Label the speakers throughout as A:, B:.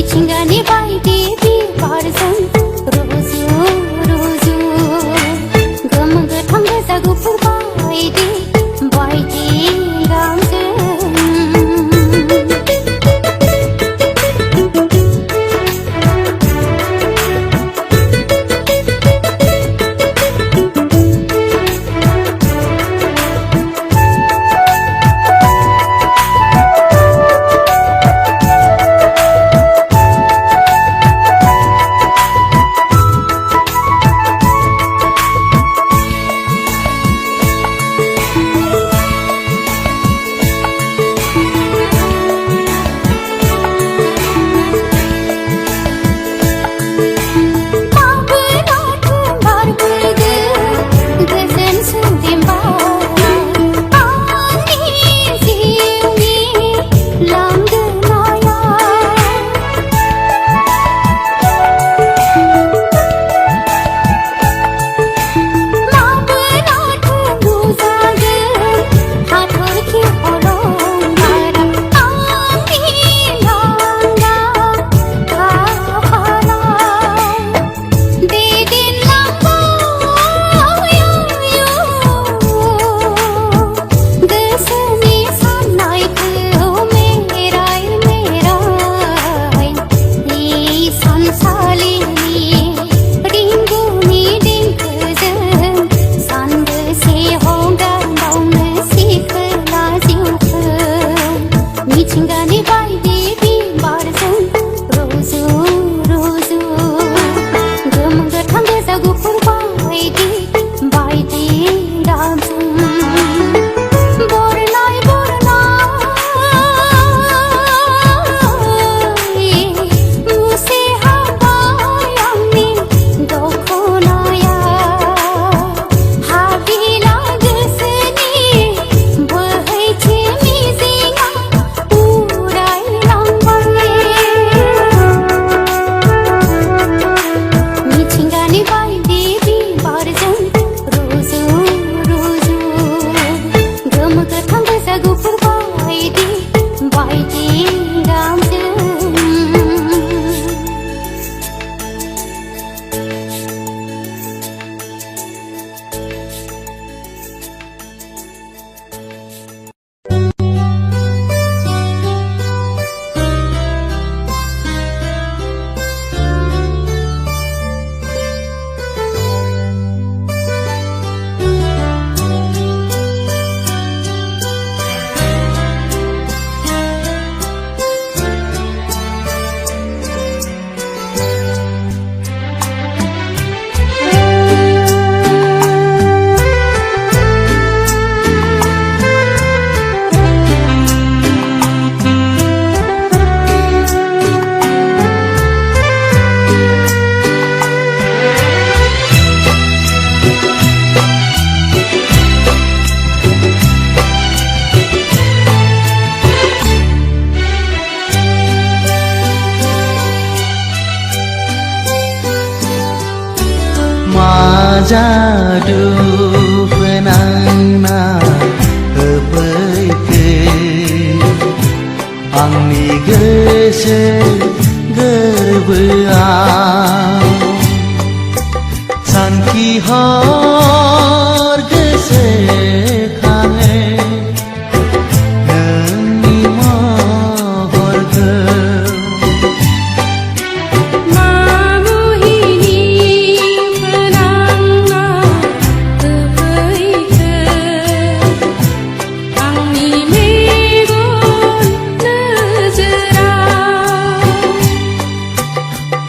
A: मिथिंगानि बायदि बिबारजों रुजु रुजु गोमो गोथां गोजा गुफुर बायदि गाबजों मिथिंगानि बायदि बिबारजों रुजु रुजु गोमो गोथां गोजा गुफुर बायदि गाबजों बरनाय मुसे हाबाय आंनि दखनाया हाबिला गोसोनि बोहैथि मिजिंआ मिथिंगानि बायदि बिबारजों रुजु रुजु गोमो गोथां गोजा गुफुर बायदि गाबजों
B: जादु फोनांना होफैखो आंनि गोसो गोरबोआव सानखि हर गोसोखाङो नोंनि महरखौ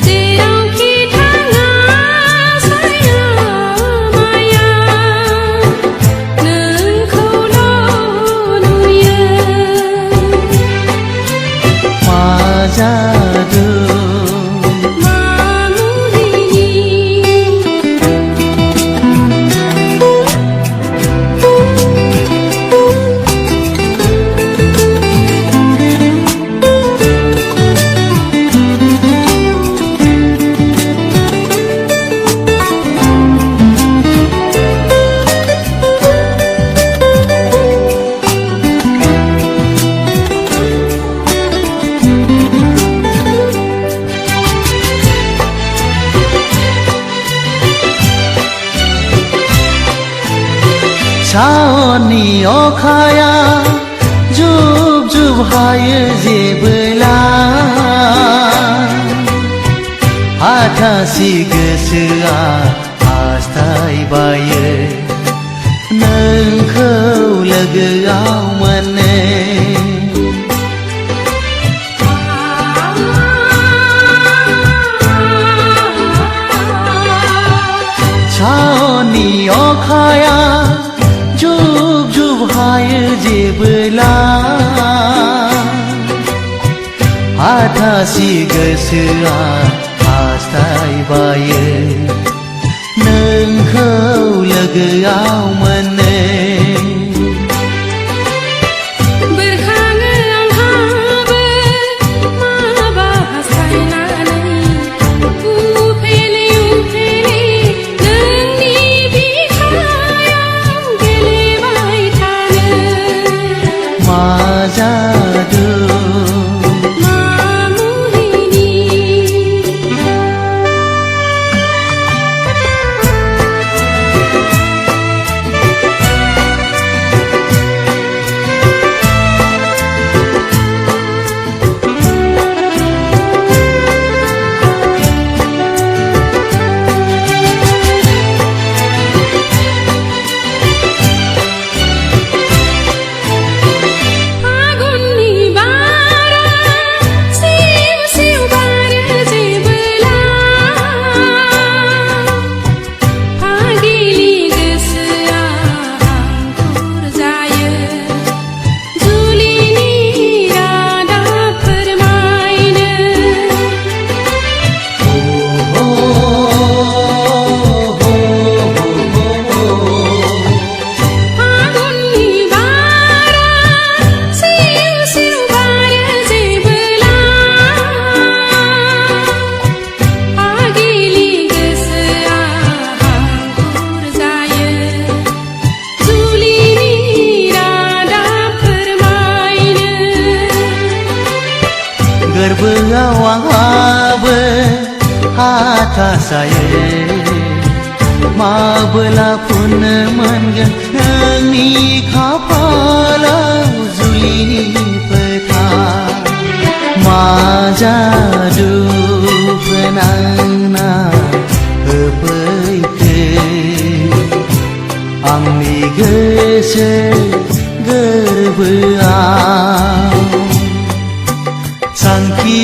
A: जेरावखि थाङा साया
B: सावननि अखाया जुब जुब हायो जेबोला हाथासि गोसोआ हास्थायबायो नोंखौ लोगोआव मोननो सावननि अखाया जुब जुब हायो जेबोला हाथासि गोसोआ हास्थायबायो नोंखौ लोगोआव मोननो
C: बेरखाङो आंहाबो माबा हास्थायनानै उफेले उफेले नोंनि बिखायाव गेलेबाय थानो
B: मा जादु
C: मा मुहिनि फागुननि बारा सिउ सिउ बारो जेबोला फागिलि गोसोआ हांखुर जायो जुलिनि रादाब फोरमायनो फागुननि बारा सिउ सिउ बारो जेबोला फागिलि गोसोआ हांखुर जायो जुलिनि रादाब फोरमायनो
B: गोरबोआव आंहाबो हाथासायो माबोला फुननो मोनगोन नोंनि खाफालाव जुलिनि फोथा मा जादु फोनांना होफैखो आंनि गोसो गोरबोआव सानखि